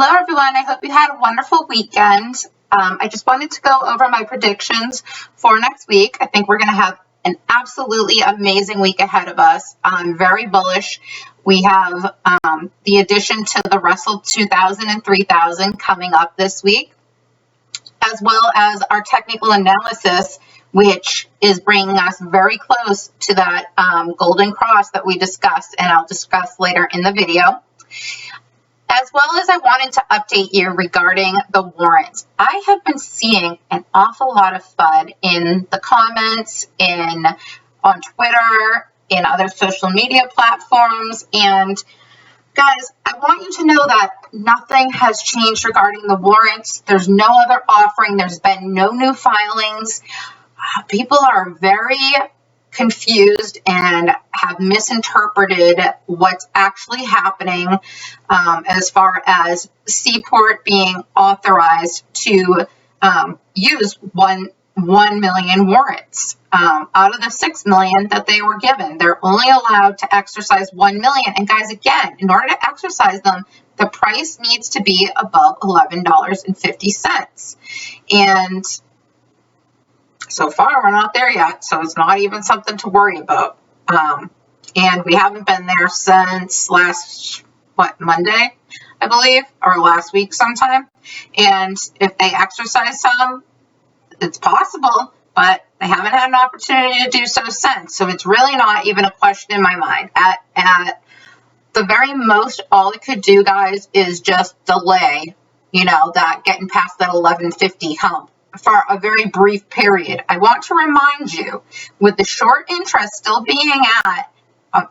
Hello, everyone. I hope you had a wonderful weekend. I just wanted to go over my predictions for next week. I think we're going to have an absolutely amazing week ahead of us. I'm very bullish. We have the addition to the Russell 2000 and 3000 coming up this week, as well as our technical analysis, which is bringing us very close to that golden cross that we discussed, and I'll discuss later in the video. As well as I wanted to update you regarding the warrants. I have been seeing an awful lot of FUD in the comments, on Twitter, in other social media platforms, and guys, I want you to know that nothing has changed regarding the warrants. There's no other offering. There's been no new filings. People are very confused and have misinterpreted what's actually happening as far as Seaport being authorized to use 1 million warrants out of the 6 million that they were given. They're only allowed to exercise 1 million. And guys, again, in order to exercise them, the price needs to be above $11.50. And so far, we're not there yet, so it's not even something to worry about. And we haven't been there since Monday, I believe, or last week sometime. And if they exercise some, it's possible, but they haven't had an opportunity to do so since. So it's really not even a question in my mind. At the very most, all it could do, guys, is just delay, that getting past that 1150 hump for a very brief period. I want to remind you, with the short interest still being at,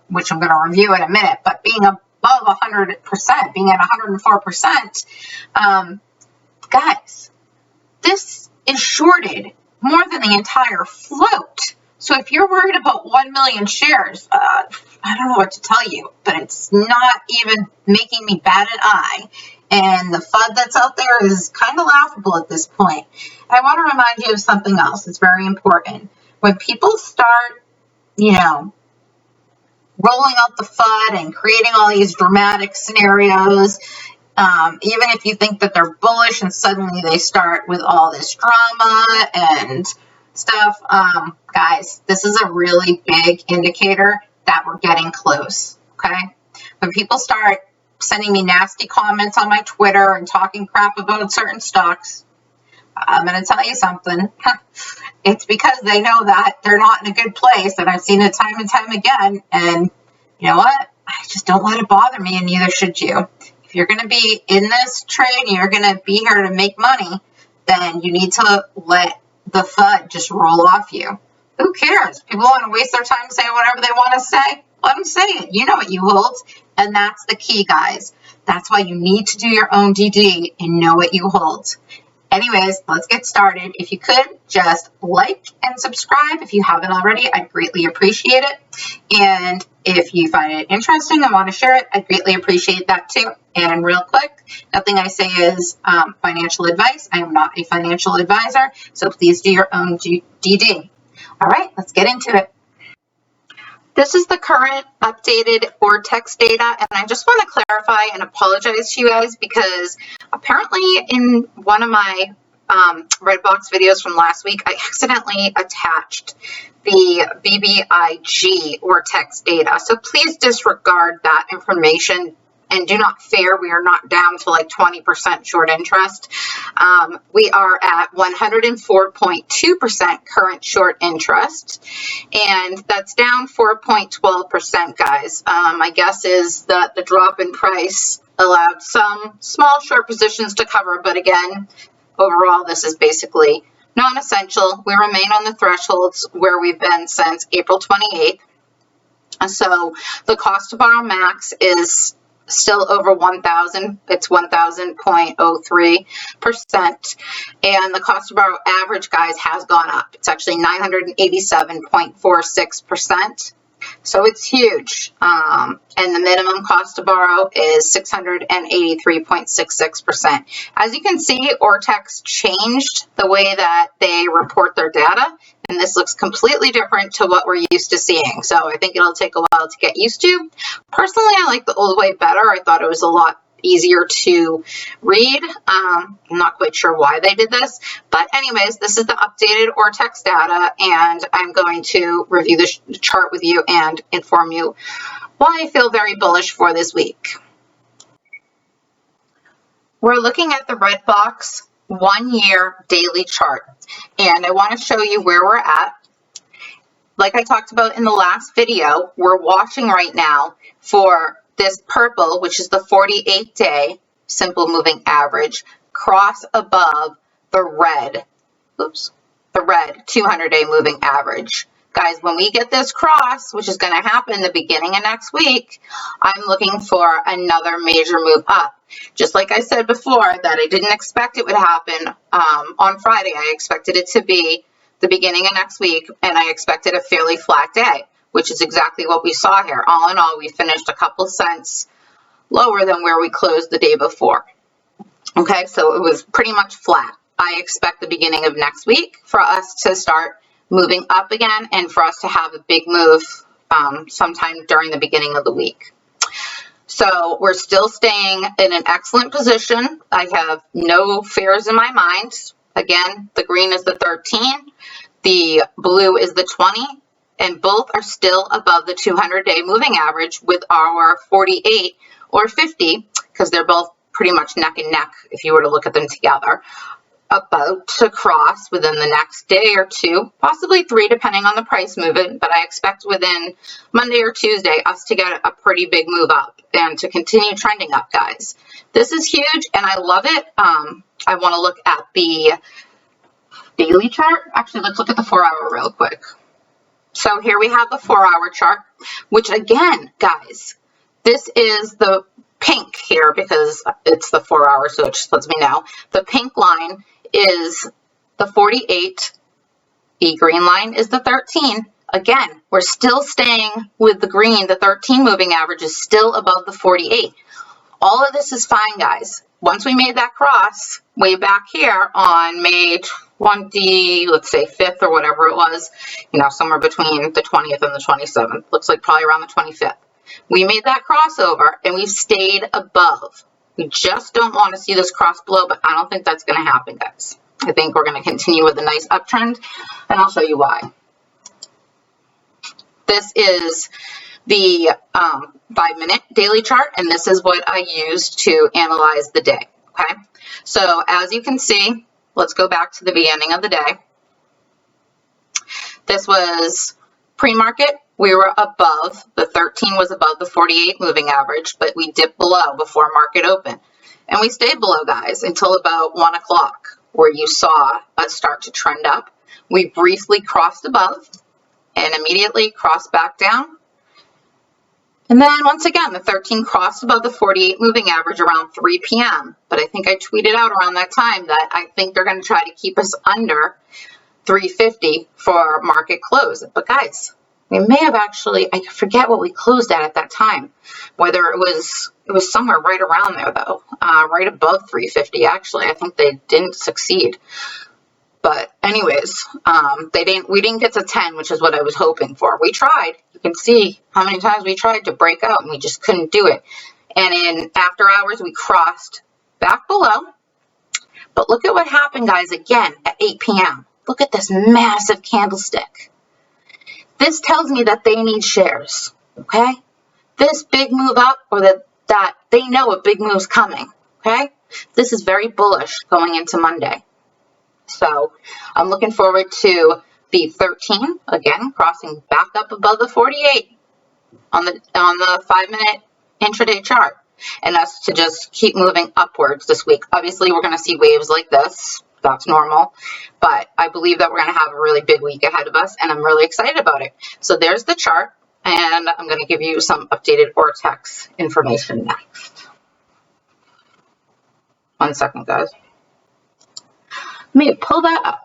which I'm going to review in a minute, but being above 100%, being at 104%, guys, this is shorted more than the entire float. So if you're worried about 1 million shares, I don't know what to tell you, but it's not even making me bat an eye. And the FUD that's out there is kind of laughable at this point. I want to remind you of something else. It's very important. When people start, rolling out the FUD and creating all these dramatic scenarios, even if you think that they're bullish and suddenly they start with all this drama and stuff, guys, this is a really big indicator that we're getting close, okay? When people start sending me nasty comments on my Twitter and talking crap about certain stocks, I'm going to tell you something. It's because they know that they're not in a good place, and I've seen it time and time again, and you know what? I just don't let it bother me, and neither should you. If you're going to be in this trade and you're going to be here to make money, then you need to let the FUD just roll off you. Who cares? People want to waste their time saying whatever they want to say. Let them say it. You know what you hold. And that's the key, guys. That's why you need to do your own DD and know what you hold. Anyways, let's get started. If you could, just like and subscribe if you haven't already. I'd greatly appreciate it. And if you find it interesting and want to share it, I'd greatly appreciate that too. And real quick, nothing I say is financial advice. I am not a financial advisor, so please do your own DD. All right, let's get into it. This is the current updated Ortex data, and I just want to clarify and apologize to you guys because apparently in one of my Redbox videos from last week, I accidentally attached the BBIG Ortex data. So please disregard that information and do not fear. We are not down to like 20% short interest. We are at 104.2% current short interest, and that's down 4.12%, guys. My guess is that the drop in price allowed some small short positions to cover, but again, overall, this is basically non-essential. We remain on the thresholds where we've been since April 28th. So the cost to borrow max is still over 1,000. It's 1,000.03%. And the cost to borrow average, guys, has gone up. It's actually 987.46%. So it's huge. And the minimum cost to borrow is 683.66%. As you can see, Ortex changed the way that they report their data, and this looks completely different to what we're used to seeing. So I think it'll take a while to get used to. Personally, I like the old way better. I thought it was a lot easier to read. I'm not quite sure why they did this, but anyways, this is the updated Ortex data, and I'm going to review the chart with you and inform you why I feel very bullish for this week. We're looking at the red box 1 year daily chart, and I want to show you where we're at. Like I talked about in the last video, we're watching right now for this purple, which is the 48-day simple moving average, cross above the red, the red 200-day moving average. Guys, when we get this cross, which is going to happen the beginning of next week, I'm looking for another major move up. Just like I said before, that I didn't expect it would happen on Friday. I expected it to be the beginning of next week, and I expected a fairly flat day, which is exactly what we saw here. All in all, we finished a couple cents lower than where we closed the day before. Okay, so it was pretty much flat. I expect the beginning of next week for us to start moving up again and for us to have a big move sometime during the beginning of the week. So we're still staying in an excellent position. I have no fears in my mind. Again, the green is the 13, the blue is the 20, and both are still above the 200-day moving average with our 48 or 50, because they're both pretty much neck and neck if you were to look at them together, about to cross within the next day or two, possibly 3 depending on the price movement, but I expect within Monday or Tuesday us to get a pretty big move up and to continue trending up, guys. This is huge and I love it. I want to look at the daily chart. Actually, let's look at the 4-hour real quick. So here we have the 4-hour chart, which again, guys, this is the pink here because it's the 4 hour, so it just lets me know. The pink line is the 48, the green line is the 13. Again, we're still staying with the green. The 13 moving average is still above the 48. All of this is fine, guys. Once we made that cross way back here on May 20, let's say 5th or whatever it was, you know, somewhere between the 20th and the 27th, looks like probably around the 25th. We made that crossover and we've stayed above. We just don't want to see this cross below, but I don't think that's going to happen, guys. I think we're going to continue with a nice uptrend, and I'll show you why. This is the 5-minute daily chart, and this is what I use to analyze the day, okay? So as you can see, let's go back to the beginning of the day. This was pre-market. We were above, the 13 was above the 48 moving average, but we dipped below before market open. And we stayed below, guys, until about 1 o'clock, where you saw us start to trend up. We briefly crossed above and immediately crossed back down. And then once again, the 13 crossed above the 48 moving average around 3 p.m. But I think I tweeted out around that time that I think they're going to try to keep us under 350 for market close. But guys, we may have actually, I forget what we closed at that time, whether it was somewhere right around there though, right above 350 actually. I think they didn't succeed. But anyways, we didn't get to 10, which is what I was hoping for. We tried. You can see how many times we tried to break out and we just couldn't do it. And in after hours, we crossed back below. But look at what happened, guys, again at 8 p.m. Look at this massive candlestick. This tells me that they need shares, okay? This big move up, or that they know a big move's coming, okay? This is very bullish going into Monday. So I'm looking forward to the 13, again, crossing back up above the 48 on the 5-minute intraday chart, and us to just keep moving upwards this week. Obviously, we're going to see waves like this. That's normal, but I believe that we're going to have a really big week ahead of us, and I'm really excited about it. So there's the chart, and I'm going to give you some updated Ortex information next. 1 second, guys. Let me pull that up.